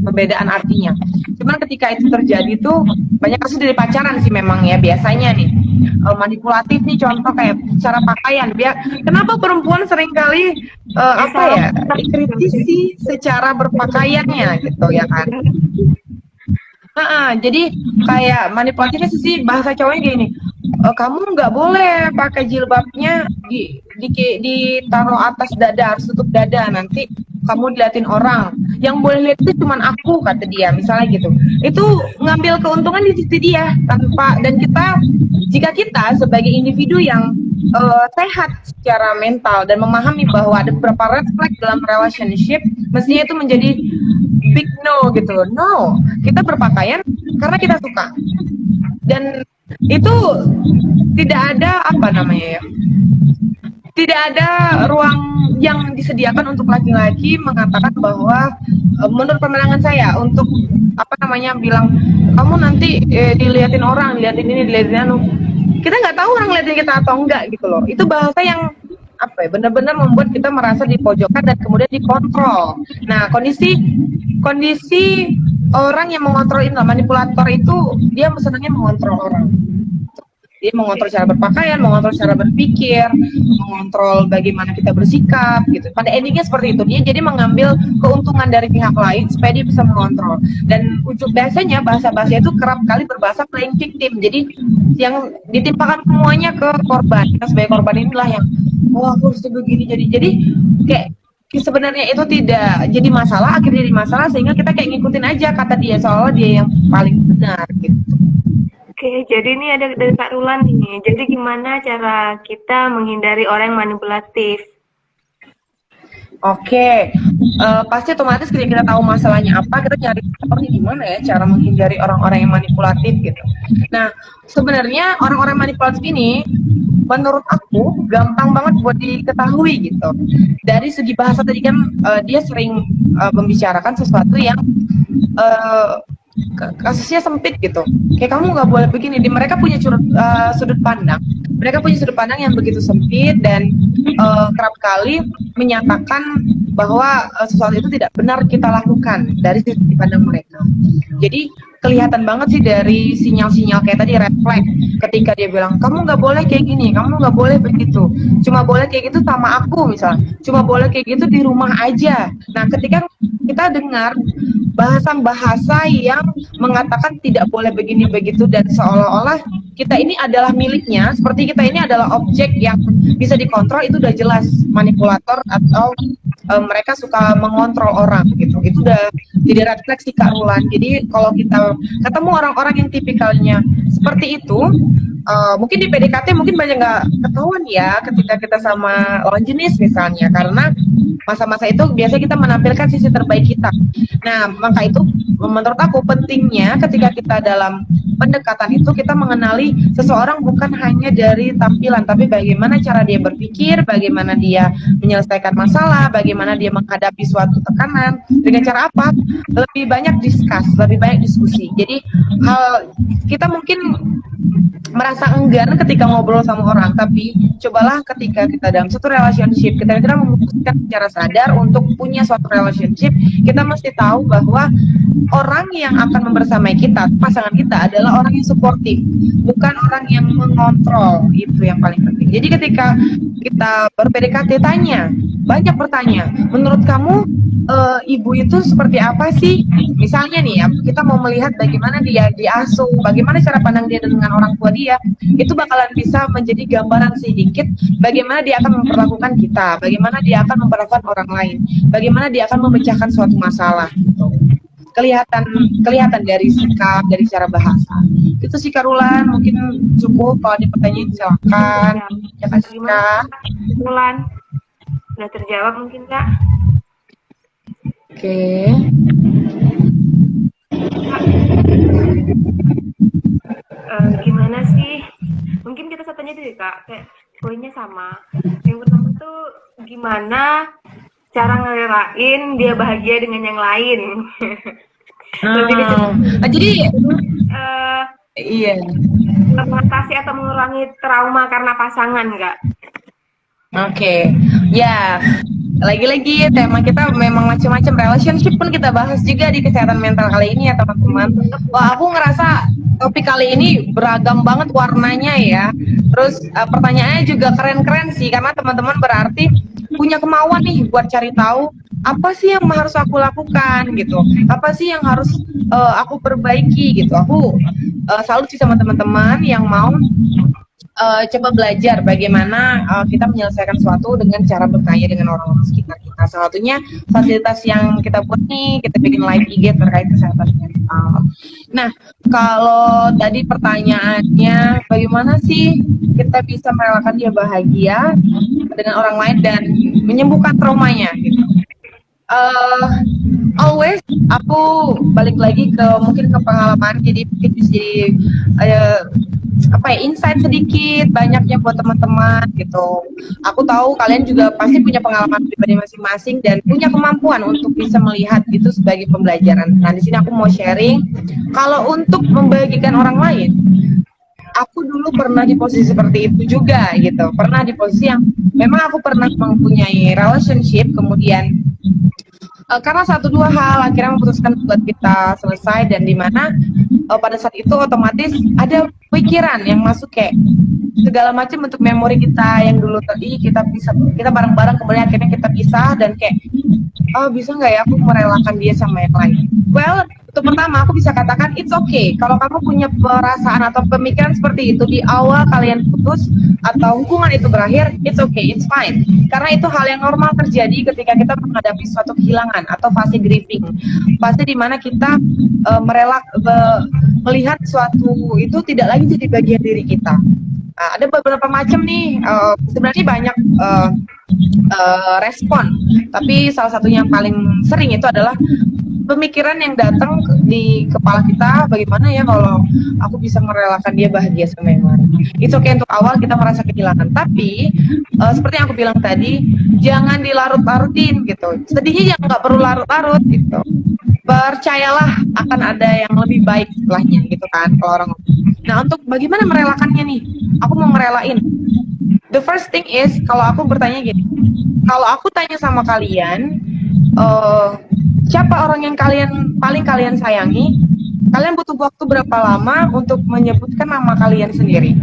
perbedaan artinya. Cuman ketika itu terjadi tuh banyak kasus dari pacaran sih memang ya biasanya nih manipulatif nih contoh kayak cara pakaian. Kenapa perempuan seringkali apa ya dikritisi secara berpakaiannya gitu ya kan? Jadi kayak manipulatifnya sih bahasa cowoknya gini, kamu nggak boleh pakai jilbabnya ditaruh atas dada, harus tutup dada, nanti kamu diliatin orang. Yang boleh lihat itu cuma aku, kata dia, misalnya gitu. Itu ngambil keuntungan di sisi dia tanpa, dan jika kita sebagai individu yang sehat secara mental dan memahami bahwa ada beberapa red flag dalam relationship, mestinya itu menjadi big no gitu. No, kita berpakaian karena kita suka. Dan itu tidak ada apa namanya ya. Tidak ada ruang yang disediakan untuk laki-laki mengatakan bahwa menurut pandangan saya untuk apa namanya bilang kamu nanti diliatin orang, diliatin ini, diliatin anu. Kita nggak tahu orang ngeliatin kita atau enggak gitu loh. Itu bahasa yang apa ya, benar-benar membuat kita merasa dipojokkan dan kemudian dikontrol. Nah, kondisi orang yang mengontrol ini, manipulator itu dia senangnya mengontrol orang. Dia mengontrol cara berpakaian, mengontrol cara berpikir, mengontrol bagaimana kita bersikap gitu. Pada endingnya seperti itu. Dia jadi mengambil keuntungan dari pihak lain supaya dia bisa mengontrol. Dan biasanya bahasa-bahasa itu kerap kali berbahasa playing victim. Jadi yang ditimpakan semuanya ke korban. Kita sebagai korban inilah yang aku harus begini jadi kayak sebenarnya itu tidak jadi masalah, akhirnya jadi masalah sehingga kita kayak ngikutin aja kata dia seolah dia yang paling benar gitu. Oke, jadi ini ada dari Kak Rulan nih. Jadi gimana cara kita menghindari orang yang manipulatif? Oke, pasti otomatis ketika kita tahu masalahnya apa, kita nyari gimana ya cara menghindari orang-orang yang manipulatif gitu. Nah, sebenarnya orang-orang manipulatif ini, menurut aku gampang banget buat diketahui gitu. Dari segi bahasa tadi kan dia sering membicarakan sesuatu yang kasusnya sempit gitu. Kayak kamu nggak boleh begini. Mereka punya sudut pandang. Mereka punya sudut pandang yang begitu sempit dan kerap kali menyatakan bahwa sesuatu itu tidak benar kita lakukan dari sudut pandang mereka. Jadi kelihatan banget sih dari sinyal-sinyal kayak tadi red flag ketika dia bilang kamu nggak boleh kayak gini, kamu nggak boleh begitu, cuma boleh kayak gitu sama aku misalnya, cuma boleh kayak gitu di rumah aja. Nah ketika kita dengar bahasa-bahasa yang mengatakan tidak boleh begini begitu dan seolah-olah kita ini adalah miliknya, seperti kita ini adalah objek yang bisa dikontrol, itu udah jelas manipulator atau mereka suka mengontrol orang gitu. Itu udah jadi red flag sih Kak Rulan. Jadi kalau kita ketemu orang-orang yang tipikalnya seperti itu, mungkin di PDKT mungkin banyak nggak ketahuan ya ketika kita sama lawan jenis misalnya, karena masa-masa itu biasanya kita menampilkan sisi terbaik kita. Nah, maka itu menurut aku pentingnya ketika kita dalam pendekatan itu kita mengenali seseorang bukan hanya dari tampilan, tapi bagaimana cara dia berpikir, bagaimana dia menyelesaikan masalah, bagaimana dia menghadapi suatu tekanan, dengan cara apa? Lebih banyak lebih banyak diskusi. Jadi kita mungkin merasa enggan ketika ngobrol sama orang, tapi cobalah ketika kita dalam satu relationship, kita memutuskan secara sadar untuk punya suatu relationship, kita mesti tahu bahwa orang yang akan membersamai kita, pasangan kita adalah orang yang suportif, bukan orang yang mengontrol. Itu yang paling penting. Jadi ketika kita ber-PDKT banyak bertanya, menurut kamu ibu itu seperti apa sih? Misalnya nih ya, kita mau melihat bagaimana dia diasuh, bagaimana cara pandang dia dengan orang tua dia, itu bakalan bisa menjadi gambaran sedikit bagaimana dia akan memperlakukan kita, bagaimana dia akan memperlakukan orang lain, bagaimana dia akan memecahkan suatu masalah gitu. Kelihatan dari sikap, dari cara bahasa. Itu sih Kak Rulan, mungkin cukup. Kalau ada pertanyaan silakan. Ya Kak Sika. Rulan, sudah terjawab mungkin Kak? Oke. Gimana sih? Mungkin kita satunya dulu Kak, kayak poinnya sama. Yang pertama tuh gimana cara ngerelain dia bahagia dengan yang lain. Jadi iya. Mengatasi atau mengurangi trauma karena pasangan Kak? Oke. Ya. Lagi-lagi tema kita memang macam-macam, relationship pun kita bahas juga di kesehatan mental kali ini ya teman-teman. Wah, aku ngerasa topik kali ini beragam banget warnanya ya. Terus pertanyaannya juga keren-keren sih, karena teman-teman berarti punya kemauan nih buat cari tahu apa sih yang harus aku lakukan gitu, apa sih yang harus aku perbaiki gitu. Aku salut sih sama teman-teman yang mau coba belajar bagaimana kita menyelesaikan sesuatu dengan cara bertanya dengan orang-orang sekitar kita. Salah satunya fasilitas yang kita buat nih, kita bikin live IG terkait kesehatan mental. Nah, kalau tadi pertanyaannya bagaimana sih kita bisa merelakan dia bahagia dengan orang lain dan menyembuhkan traumanya gitu. Always aku balik lagi ke mungkin ke pengalaman, jadi mungkin bisa jadi insight sedikit banyaknya buat teman-teman gitu. Aku tahu kalian juga pasti punya pengalaman pribadi masing-masing dan punya kemampuan untuk bisa melihat itu sebagai pembelajaran. Nah, di sini aku mau sharing kalau untuk membagikan orang lain, aku dulu pernah di posisi seperti itu juga gitu. Pernah di posisi yang memang aku pernah mempunyai relationship, kemudian karena satu dua hal akhirnya memutuskan buat kita selesai, dan dimana pada saat itu otomatis ada pikiran yang masuk kayak segala macam untuk memori kita yang dulu tadi kita bareng-bareng, kemudian akhirnya kita pisah dan kayak oh bisa nggak ya aku merelakan dia sama yang lain. Well, untuk pertama aku bisa katakan it's okay kalau kamu punya perasaan atau pemikiran seperti itu di awal kalian putus atau hubungan itu berakhir. It's okay, it's fine, karena itu hal yang normal terjadi ketika kita menghadapi suatu kehilangan atau fase grieving, fase dimana kita melihat suatu itu tidak lagi jadi bagian diri kita. Ada beberapa macam nih, sebenarnya banyak respon, tapi salah satu yang paling sering itu adalah pemikiran yang datang di kepala kita, bagaimana ya kalau aku bisa merelakan dia bahagia sama yang lain. It's okay untuk awal kita merasa kehilangan, tapi seperti yang aku bilang tadi, jangan dilarut-larutin gitu. Sedihnya jangan, nggak perlu larut-larut gitu. Percayalah akan ada yang lebih baik setelahnya gitu kan kalau orang. Nah, untuk bagaimana merelakannya nih? Aku mau merelain. The first thing is, kalau aku bertanya gini, kalau aku tanya sama kalian, siapa orang yang paling kalian sayangi? Kalian butuh waktu berapa lama untuk menyebutkan nama kalian sendiri?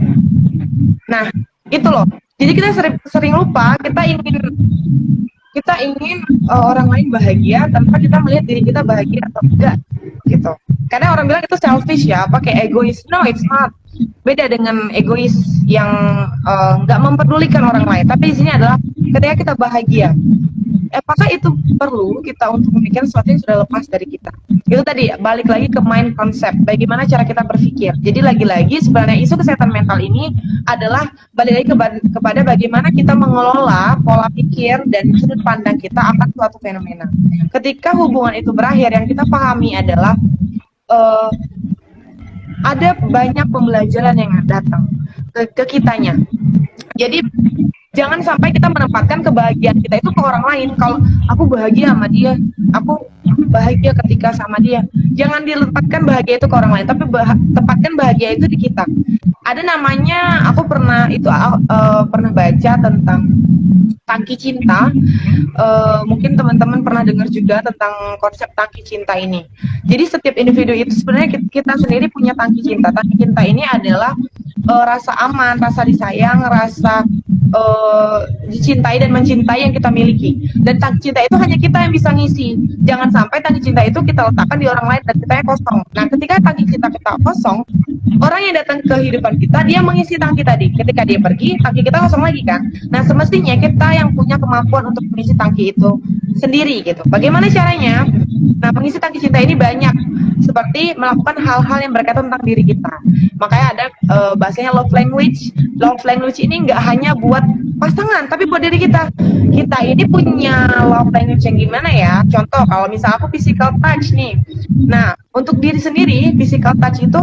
Nah, itu loh. Jadi kita sering lupa, kita ingin orang lain bahagia tanpa kita melihat diri kita bahagia atau enggak gitu. Karena orang bilang itu selfish ya, pakai egois. No, it's not. Beda dengan egois yang nggak memperdulikan orang lain. Tapi di sini adalah ketika kita bahagia. Apakah itu perlu kita untuk memikirkan sesuatu yang sudah lepas dari kita? Itu tadi balik lagi ke mind concept. Bagaimana cara kita berpikir. Jadi lagi-lagi sebenarnya isu kesehatan mental ini adalah balik lagi kepada bagaimana kita mengelola pola pikir dan sudut pandang kita akan suatu fenomena. Ketika hubungan itu berakhir, yang kita pahami adalah ada banyak pembelajaran yang datang ke kitanya. Jadi jangan sampai kita menempatkan kebahagiaan kita itu ke orang lain. Kalau aku bahagia sama dia, aku bahagia ketika sama dia. Jangan dilepaskan bahagia itu ke orang lain, tapi tempatkan bahagia itu di kita. Ada namanya, aku pernah baca tentang tangki cinta. Mungkin teman-teman pernah dengar juga tentang konsep tangki cinta ini. Jadi setiap individu itu sebenarnya kita sendiri punya tangki cinta. Tangki cinta ini adalah rasa aman, rasa disayang, rasa dicintai dan mencintai yang kita miliki. Dan tangki cinta itu hanya kita yang bisa ngisi. Jangan sampai tangki cinta itu kita letakkan di orang lain dan kitanya kosong. Nah, ketika tangki cinta kita kosong, orang yang datang ke kehidupan kita, dia mengisi tangki tadi. Ketika dia pergi, tangki kita kosong lagi kan. Nah, semestinya kita yang punya kemampuan untuk mengisi tangki itu sendiri gitu. Bagaimana caranya? Nah, mengisi tangki cinta ini banyak, seperti melakukan hal-hal yang berkaitan tentang diri kita. Makanya ada bahasanya love language. Love language ini nggak hanya buat pasangan, tapi buat diri kita. Kita ini punya love language yang gimana ya? Contoh, kalau misal aku physical touch nih. Nah, untuk diri sendiri, physical touch itu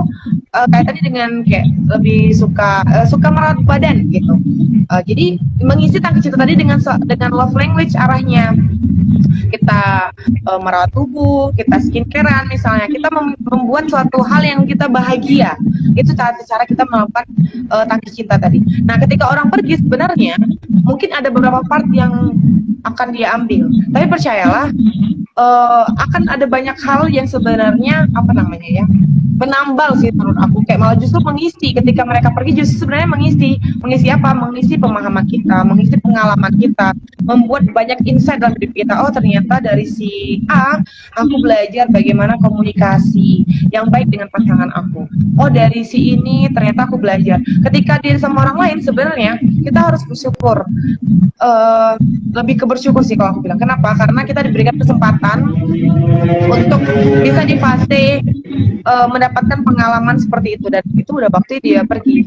kaitannya dengan kayak lebih suka merawat badan gitu. Jadi mengisi tangki cinta tadi dengan love language arahnya. Kita merawat tubuh, kita skincarean misalnya, kita membuat suatu hal yang kita bahagia. Itu cara kita melakukan tangki cinta tadi. Nah, ketika orang pergi sebenarnya mungkin ada beberapa part yang akan dia ambil. Tapi percayalah, akan ada banyak hal yang sebenarnya menambal sih menurut aku, kayak malah justru mengisi. Ketika mereka pergi justru sebenarnya mengisi apa? Mengisi pemahaman kita, mengisi pengalaman kita, membuat banyak insight dalam hidup kita. Oh, ternyata dari si A aku belajar bagaimana komunikasi yang baik dengan pasangan aku. Oh, dari si ini ternyata aku belajar. Ketika diri sama orang lain sebenarnya kita harus bersyukur. Lebih ke bersyukur sih kalau aku bilang. Kenapa? Karena kita diberikan kesempatan untuk bisa di fase mendapatkan pengalaman seperti itu, dan itu udah waktu dia pergi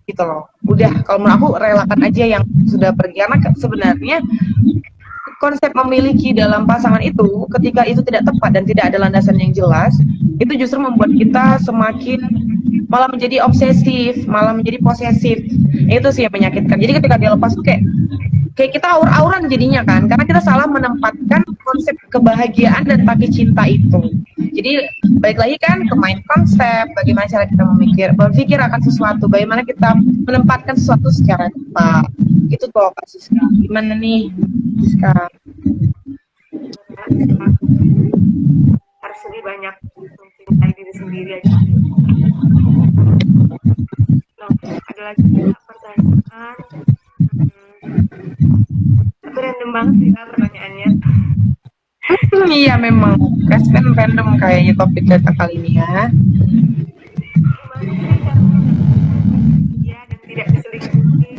gitu loh. Udah, kalau menurut aku relakan aja yang sudah pergi, karena sebenarnya konsep memiliki dalam pasangan itu ketika itu tidak tepat dan tidak ada landasan yang jelas, itu justru membuat kita semakin malah menjadi obsesif, malah menjadi posesif. Itu sih yang menyakitkan. Jadi ketika dia lepas tuh kayak kayak kita aur-auran jadinya kan, karena kita salah menempatkan konsep kebahagiaan dan tagi cinta itu. Jadi balik lagi kan ke main konsep, bagaimana cara kita berpikir akan sesuatu, bagaimana kita menempatkan sesuatu secara tepat. Itu tuh Kak Siska. Gimana nih Siska? Harus lebih banyak mencintai diri sendiri aja. Nah, ada lagi pertanyaan. Tapi random banget sih Kak pertanyaannya. Iya memang, kan random kayaknya topik kita kali ini ya. Iya, dan tidak diselingkuhi.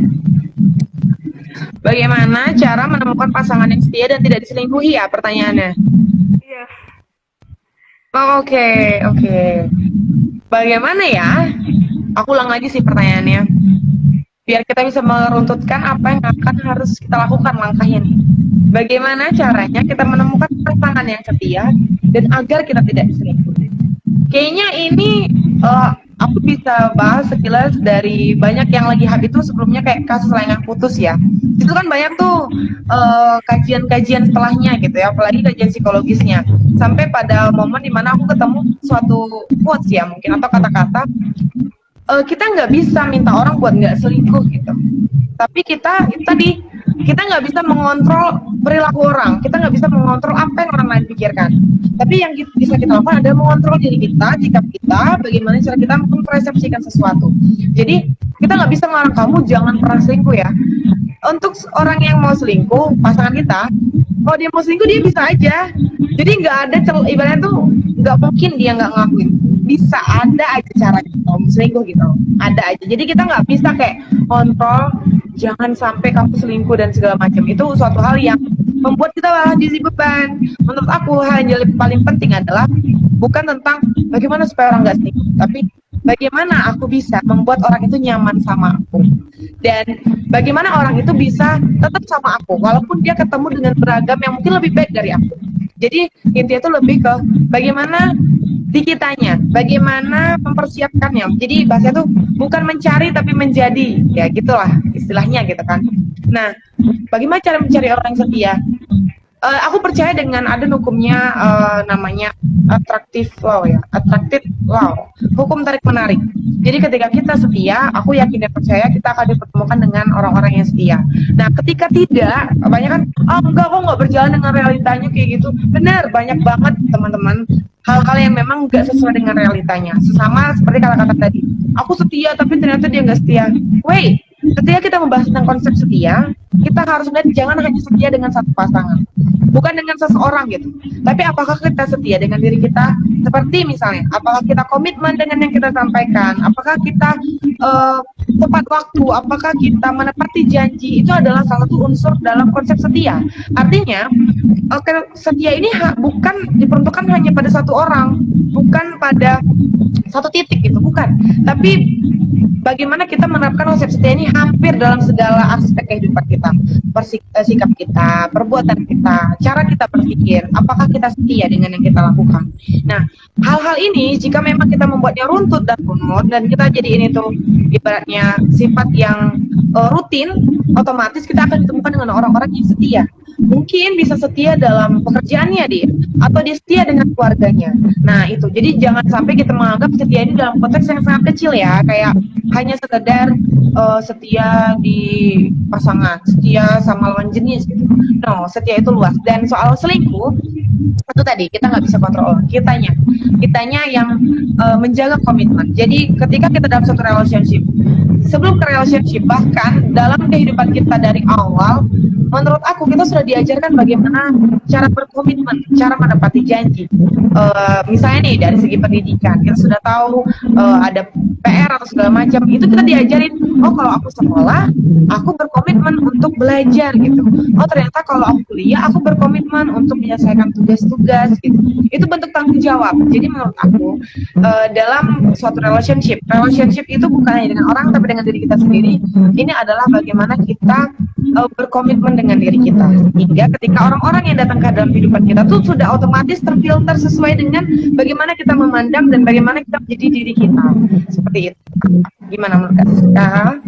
Bagaimana cara menemukan pasangan yang setia dan tidak diselingkuhi ya pertanyaannya? Iya. Oh, oke. Bagaimana ya? Aku ulang lagi sih pertanyaannya. Biar kita bisa meruntutkan apa yang akan harus kita lakukan langkahnya nih. Bagaimana caranya kita menemukan pasangan yang setia dan agar kita tidak diselingkuhi? Kayaknya ini aku bisa bahas sekilas dari banyak yang lagi hype itu sebelumnya kayak kasus layangan putus ya. Itu kan banyak tuh kajian-kajian setelahnya gitu ya, apalagi kajian psikologisnya. Sampai pada momen dimana aku ketemu suatu quotes ya mungkin atau kata-kata kita nggak bisa minta orang buat nggak selingkuh gitu. Tapi kita itu tadi kita nggak bisa mengontrol perilaku orang, kita nggak bisa mengontrol apa yang orang lain pikirkan. Tapi yang bisa kita lakukan adalah mengontrol diri kita, sikap kita, bagaimana cara kita mempersepsikan sesuatu. Jadi kita nggak bisa melarang kamu jangan pernah selingkuh ya. Untuk orang yang mau selingkuh, pasangan kita, kalau dia mau selingkuh dia bisa aja. Jadi nggak ada ibaratnya tuh nggak mungkin dia nggak ngelakuin. Bisa ada aja cara kita selingkuh gitu, ada aja. Jadi kita nggak bisa kayak kontrol jangan sampai kamu selingkuh dan segala macam. Itu suatu hal yang membuat kita malah jadi beban. Menurut aku hal yang paling penting adalah bukan tentang bagaimana supaya orang nggak selingkuh, tapi bagaimana aku bisa membuat orang itu nyaman sama aku, dan bagaimana orang itu bisa tetap sama aku walaupun dia ketemu dengan beragam yang mungkin lebih baik dari aku. Jadi intinya itu lebih ke bagaimana di kitanya, bagaimana mempersiapkannya. Jadi bahasa itu bukan mencari tapi menjadi, ya gitulah istilahnya gitu kan. Nah, bagaimana cara mencari orang yang setia? Aku percaya dengan ada hukumnya namanya attractive law ya, attractive law, hukum tarik menarik. Jadi ketika kita setia, aku yakin dan percaya kita akan dipertemukan dengan orang-orang yang setia. Nah, ketika tidak, banyak kan, enggak kok nggak berjalan dengan realitanya kayak gitu. Benar, banyak banget teman-teman hal-hal yang memang nggak sesuai dengan realitanya. Sesama seperti kata-kata tadi, aku setia tapi ternyata dia nggak setia. Wait, ketika kita membahas tentang konsep setia, kita harus melihat jangan hanya setia dengan satu pasangan, bukan dengan seseorang gitu. Tapi apakah kita setia dengan diri kita? Seperti misalnya, apakah kita komitmen dengan yang kita sampaikan? Apakah kita tepat waktu? Apakah kita menepati janji? Itu adalah salah satu unsur dalam konsep setia. Artinya, setia ini bukan diperuntukkan hanya pada satu orang, bukan pada satu titik gitu, bukan. Tapi bagaimana kita menerapkan konsep setia ini hampir dalam segala aspek kehidupan kita, sikap kita, perbuatan kita, cara kita berpikir, apakah kita setia dengan yang kita lakukan. Nah, hal-hal ini jika memang kita membuatnya runtut dan runut dan kita jadi ini tuh ibaratnya sifat yang rutin, otomatis kita akan ditemukan dengan orang-orang yang setia. Mungkin bisa setia dalam pekerjaannya dia, atau dia setia dengan keluarganya. Nah itu, jadi jangan sampai kita menganggap setia ini dalam konteks yang sangat kecil ya, kayak hanya sekedar setia di pasangan, setia sama lawan jenis gitu. No, setia itu luas. Dan soal selingkuh, itu tadi kita nggak bisa kontrol kitanya yang menjaga komitmen. Jadi ketika kita dalam satu relationship, sebelum ke relationship, bahkan dalam kehidupan kita dari awal, menurut aku kita sudah diajarkan bagaimana cara berkomitmen, cara menepati janji. Misalnya nih dari segi pendidikan, kita sudah tahu ada PR atau segala macam, itu kita diajarin, oh kalau aku sekolah, aku berkomitmen untuk belajar gitu. Oh ternyata kalau aku kuliah, aku berkomitmen untuk menyelesaikan tugas-tugas gitu. Itu bentuk tanggung jawab. Jadi menurut aku dalam suatu relationship itu bukan hanya dengan orang tapi dengan diri kita sendiri. Ini adalah bagaimana kita berkomitmen dengan diri kita, hingga ketika orang-orang yang datang ke dalam kehidupan kita tuh sudah otomatis terfilter sesuai dengan bagaimana kita memandang dan bagaimana kita menjadi diri kita. Seperti itu. Gimana menurut Kak?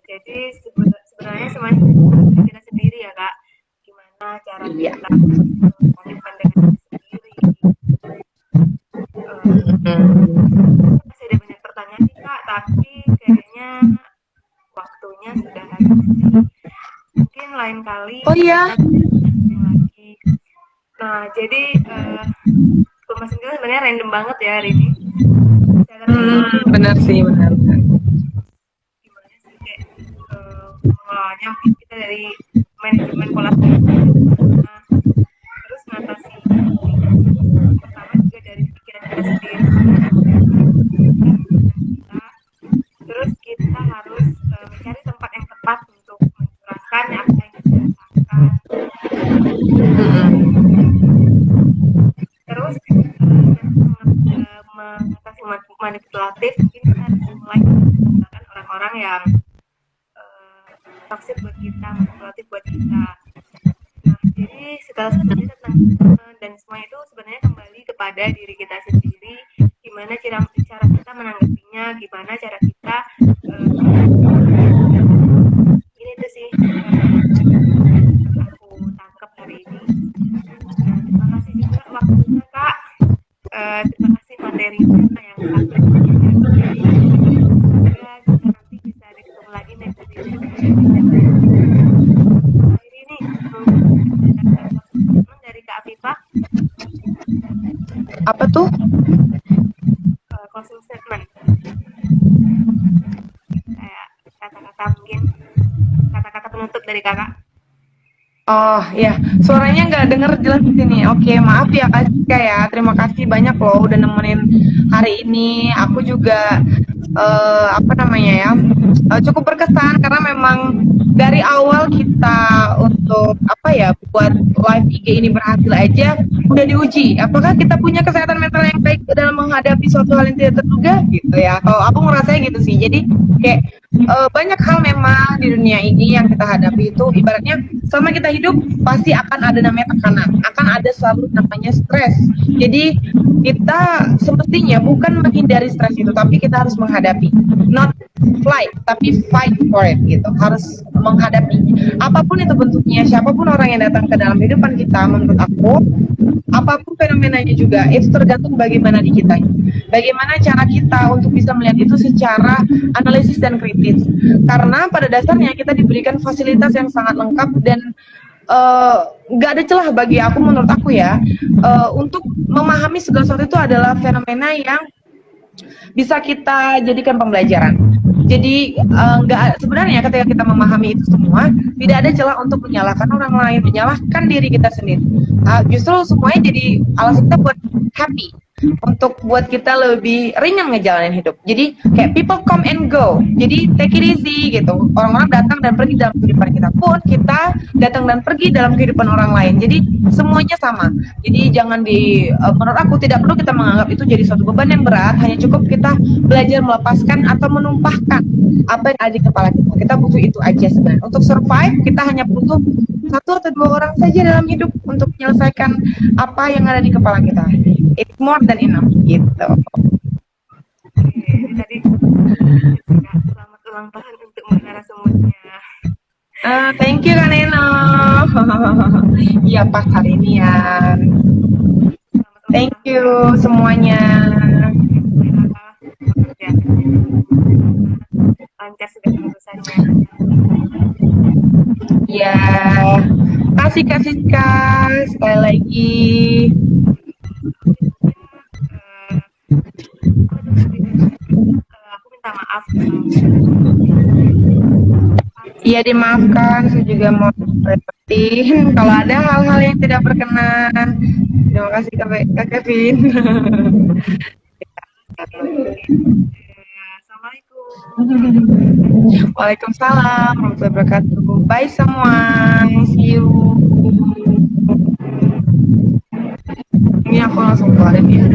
Jadi sebenarnya sebenarnya semuanya dari kita sendiri ya kak, gimana cara Iya. kita komitmen dengan diri sendiri. Masih ada banyak pertanyaan nih kak, tapi kayaknya waktunya sudah habis nih. Mungkin lain kali Oh iya. kita bisa lagi. Nah, jadi pembahasan kita sebenarnya random banget ya hari ini. Benar sih, benar. Gimana sih kayak mengelolanya, mungkin kita dari manajemen pola pikir, nah, terus ngatasi pertama juga dari pikiran kita sendiri, kita, terus kita harus mencari tempat yang tepat untuk mencurahkan apa yang kita rasakan. Terus mengatasi manipulatif, mungkin kita harus mulai menggunakan orang-orang yang toxic buat kita, manipulatif buat kita. Nah, jadi segala sesuatu tentang dan semua itu sebenarnya kembali kepada diri kita sendiri. Gimana cara kita menanggapinya, gimana cara kita ini tuh sih aku tangkap hari ini. Nah, terima kasih juga waktunya kak. Terima kasih materinya yang kak. Semoga kita nanti bisa ketemu lagi next episode. Ini dari Kak Afifah. Apa tuh? Closing statement. Kayak kata-kata mungkin kata-kata penutup dari kakak. Oh ya, suaranya nggak denger jelas di sini. Oke, maaf ya Kak Cika ya. Terima kasih banyak loh udah nemenin hari ini. Aku juga apa namanya ya, cukup berkesan karena memang dari awal kita untuk apa ya buat live IG ini berhasil aja udah diuji. Apakah kita punya kesehatan mental yang baik dalam menghadapi suatu hal yang tidak terduga gitu ya? Kalau aku ngerasanya gitu sih. Jadi kayak banyak hal memang di dunia ini yang kita hadapi itu ibaratnya selama kita hidup pasti akan ada namanya tekanan, akan ada selalu namanya stres. Jadi kita semestinya bukan menghindari stres itu, tapi kita harus menghadapi, not flight, tapi fight for it gitu. Harus menghadapi. Apapun itu bentuknya, siapapun orang yang datang ke dalam kehidupan kita, menurut aku, apapun fenomenanya juga, itu tergantung bagaimana di kita. Bagaimana cara kita untuk bisa melihat itu secara analisis dan kritis. Karena pada dasarnya kita diberikan fasilitas yang sangat lengkap dan nggak ada celah bagi aku, menurut aku ya, untuk memahami segala sesuatu itu adalah fenomena yang bisa kita jadikan pembelajaran. Jadi nggak sebenarnya ketika kita memahami itu semua tidak ada celah untuk menyalahkan orang lain, menyalahkan diri kita sendiri. Justru semuanya jadi alasan kita buat happy, untuk buat kita lebih ringan ngejalanin hidup. Jadi kayak people come and go. Jadi take it easy gitu. Orang-orang datang dan pergi dalam kehidupan kita pun kita datang dan pergi dalam kehidupan orang lain. Jadi semuanya sama. Jadi jangan menurut aku tidak perlu kita menganggap itu jadi suatu beban yang berat. Hanya cukup kita belajar melepaskan atau menumpahkan apa yang ada di kepala kita. Kita butuh itu aja sebenarnya. Untuk survive kita hanya butuh 1 atau 2 orang saja dalam hidup untuk menyelesaikan apa yang ada di kepala kita. It's more than enough gitu. Oke, tadi selamat ulang tahun untuk narasumbernya. Thank you Kak Neno. Iya pas hari ini ya. Thank you semuanya. Lancar sudah urusannya. Ya, kasih sekali lagi. Aku minta maaf. Iya dimaafkan, saya juga mau repetin kalau ada hal-hal yang tidak berkenan. Terima kasih Kak Kevin. Assalamualaikum. Waalaikumsalam warahmatullahi wabarakatuh. Bye semua. See you. Ini aku langsung keluarin ya.